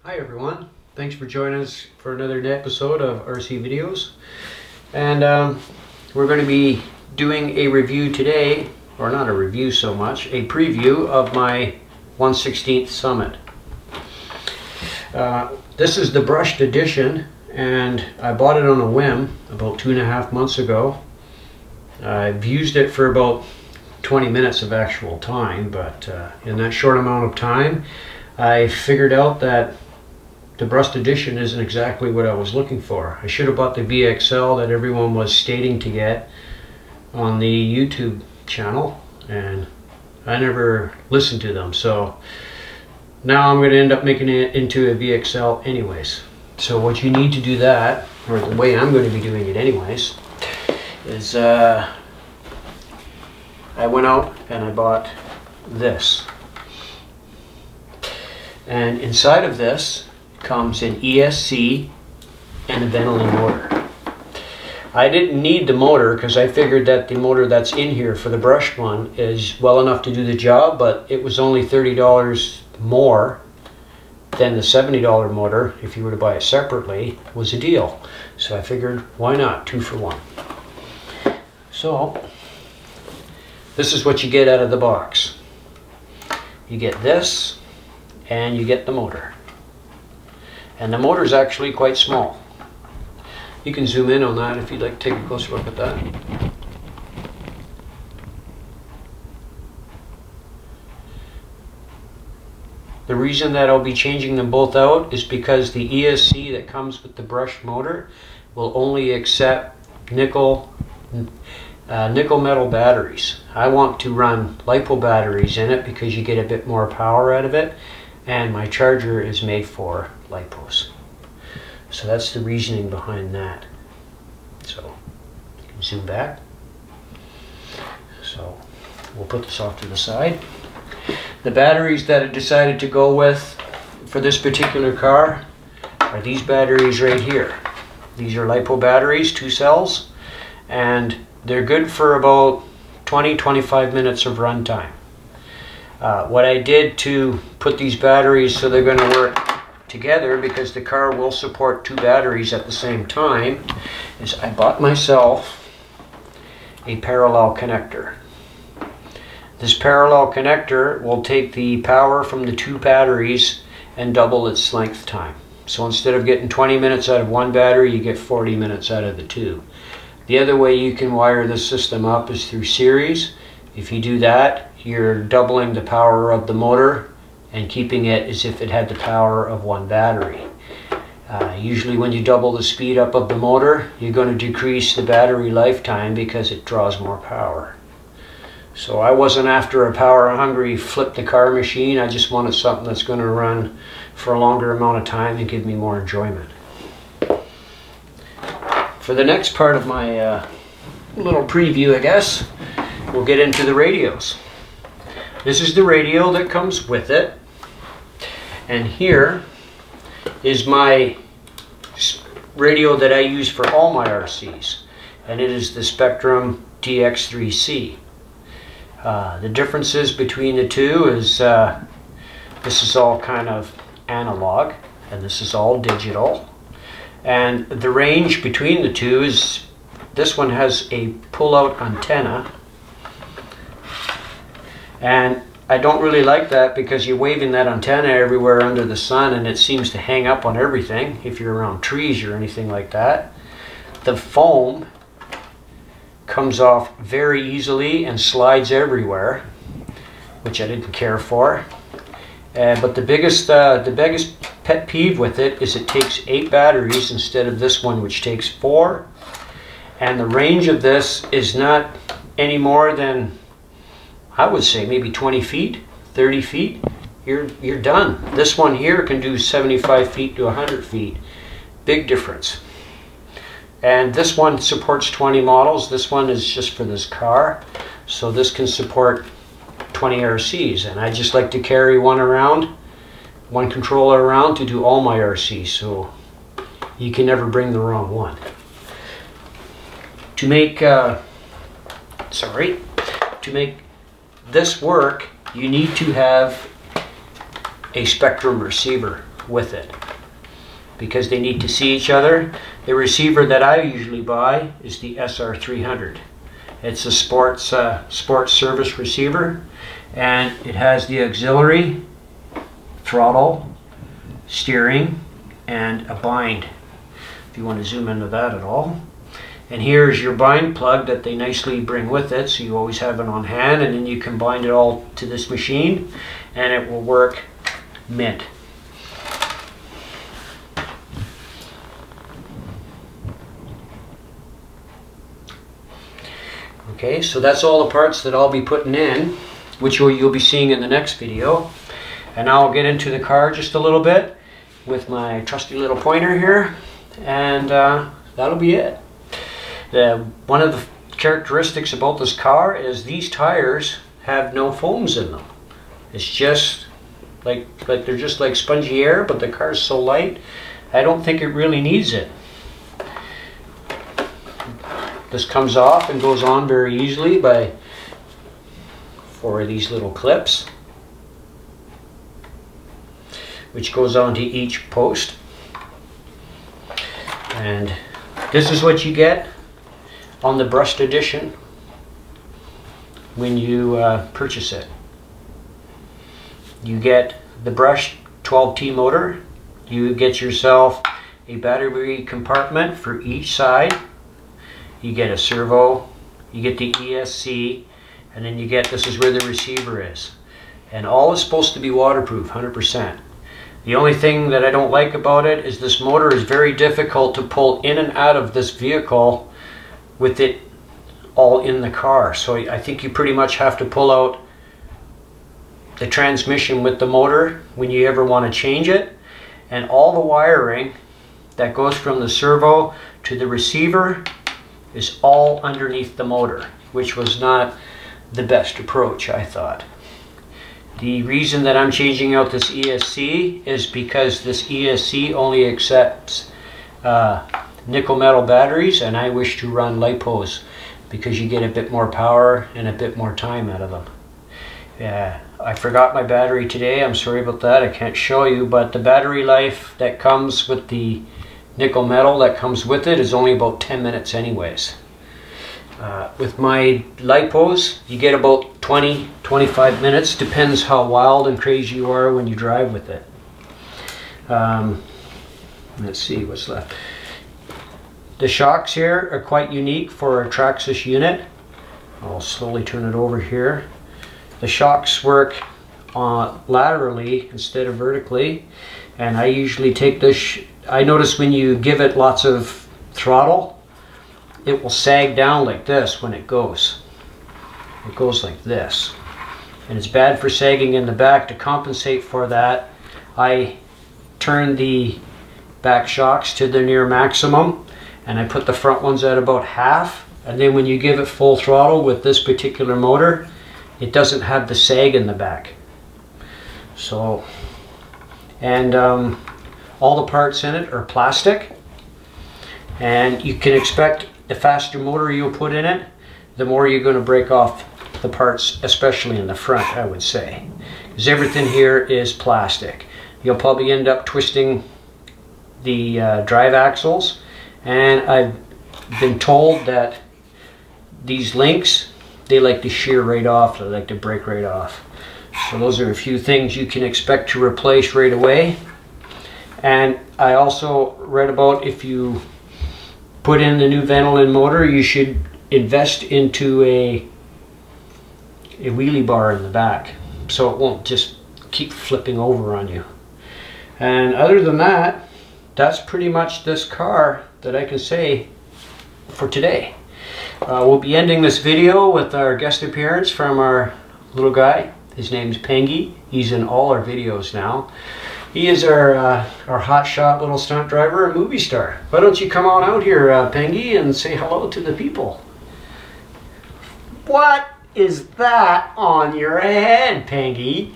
Hi everyone, thanks for joining us for another episode of RC Videos. And we're going to be doing a review today, or not a review so much, a preview of my 1/16th Summit. This is the brushed edition, and I bought it on a whim about 2.5 months ago. I've used it for about 20 minutes of actual time, but in that short amount of time I figured out that the brushed edition isn't exactly what I was looking for. I should have bought the VXL that everyone was stating to get on the YouTube channel, and I never listened to them, so now I'm going to end up making it into a VXL anyways. So what you need to do that, or the way I'm going to be doing it anyways, is I went out and I bought this, and inside of this comes an ESC and a Ventolin motor. I didn't need the motor because I figured that the motor that's in here for the brushed one is well enough to do the job, but it was only $30 more than the $70 motor. If you were to buy it separately, was a deal. So I figured, why not? 2 for 1. So this is what you get out of the box. You get this and you get the motor. And the motor is actually quite small. You can zoom in on that if you'd like to take a closer look at that. The reason that I'll be changing them both out is because the ESC that comes with the brushed motor will only accept nickel metal batteries. I want to run LiPo batteries in it because you get a bit more power out of it, and my charger is made for LiPos. So that's the reasoning behind that. So you can zoom back. So we'll put this off to the side. The batteries that I decided to go with for this particular car are these batteries right here. These are LiPo batteries, 2 cells, and they're good for about 20-25 minutes of run time. What I did to put these batteries so they're going to work together, because the car will support 2 batteries at the same time, is I bought myself a parallel connector. This parallel connector will take the power from the 2 batteries and double its length time. So instead of getting 20 minutes out of one battery, you get 40 minutes out of the 2. The other way you can wire this system up is through series. If you do that, you're doubling the power of the motor and keeping it as if it had the power of 1 battery. Usually when you double the speed up of the motor, you're going to decrease the battery lifetime because it draws more power. So I wasn't after a power-hungry flip the car machine. I just wanted something that's going to run for a longer amount of time and give me more enjoyment. For the next part of my little preview, I guess, we'll get into the radios. This is the radio that comes with it, and here is my radio that I use for all my RCs, and it is the Spectrum DX3C. The differences between the two is this is all kind of analog and this is all digital, and the range between the two is this one has a pull-out antenna, and I don't really like that because you're waving that antenna everywhere under the sun and it seems to hang up on everything if you're around trees or anything like that. The foam comes off very easily and slides everywhere, which I didn't care for. But the biggest pet peeve with it is it takes 8 batteries instead of this one, which takes 4. And the range of this is not any more than, I would say, maybe 20 feet, 30 feet. You're done. This one here can do 75 feet to 100 feet. Big difference. And this one supports 20 models. This one is just for this car. So this can support 20 RCs. And I just like to carry one around, one controller around to do all my RCs. So you can never bring the wrong one. To make, this work, you need to have a Spectrum receiver. with it, because they need to see each other. The receiver that I usually buy is the SR300. It's a sports service receiver, and it has the auxiliary, throttle, steering, and a bind, if you want to zoom into that at all. And here's your bind plug that they nicely bring with it, so you always have it on hand, and then you can bind it all to this machine and it will work mint. Okay, so that's all the parts that I'll be putting in, which you'll be seeing in the next video. And now I'll get into the car just a little bit with my trusty little pointer here, and that'll be it. One of the characteristics about this car is these tires have no foams in them. It's just like they're just like spongy air, but the car's so light, I don't think it really needs it. This comes off and goes on very easily by 4 of these little clips, which goes onto each post. And this is what you get on the brushed edition when you purchase it. You get the brushed 12T motor, you get yourself a battery compartment for each side, you get a servo, you get the ESC, and then you get, this is where the receiver is. And all is supposed to be waterproof, 100%. The only thing that I don't like about it is this motor is very difficult to pull in and out of this vehicle with it all in the car. So I think you pretty much have to pull out the transmission with the motor when you ever want to change it. And all the wiring that goes from the servo to the receiver is all underneath the motor, which was not the best approach, I thought. The reason that I'm changing out this ESC is because this ESC only accepts nickel metal batteries, and I wish to run lipos because you get a bit more power and a bit more time out of them. I forgot my battery today, I'm sorry about that, I can't show you, but the battery life that comes with the nickel metal that comes with it is only about 10 minutes anyways. With my lipos, you get about 20-25 minutes, depends how wild and crazy you are when you drive with it. Let's see what's left. The shocks here are quite unique for a Traxxas unit. I'll slowly turn it over here. The shocks work laterally instead of vertically, and I usually take this. I notice when you give it lots of throttle, it will sag down like this when it goes. It goes like this. And it's bad for sagging in the back. To compensate for that, I turn the back shocks to their near maximum, and I put the front ones at about half. And then when you give it full throttle with this particular motor, it doesn't have the sag in the back. So, and all the parts in it are plastic, and you can expect the faster motor you'll put in it, the more you're going to break off the parts, especially in the front, I would say, because everything here is plastic. You'll probably end up twisting the drive axles, and I've been told that these links, they like to shear right off, they like to break right off. So those are a few things you can expect to replace right away. And I also read about, if you put in the new Ventolin motor, you should invest into a wheelie bar in the back, so it won't just keep flipping over on you. And other than that, that's pretty much this car that I can say for today. We'll be ending this video with our guest appearance from our little guy. His name's Pengy. He's in all our videos now. He is our hotshot little stunt driver and movie star. Why don't you come on out here, Pengy, and say hello to the people. What is that on your head, Pengy?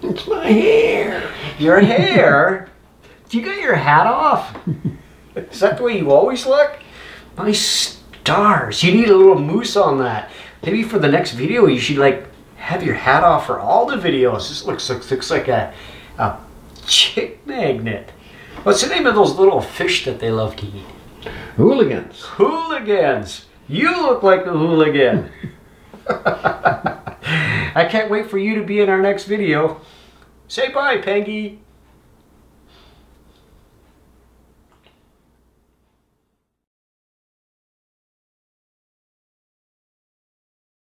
It's my hair. Your hair? You got your hat off? Is that the way you always look? My stars, you need a little mousse on that. Maybe for the next video you should like have your hat off for all the videos. This looks like a Chick magnet. What's the name of those little fish that they love to eat? Hooligans. Hooligans. You look like a hooligan. I can't wait for you to be in our next video. Say bye, Pengy.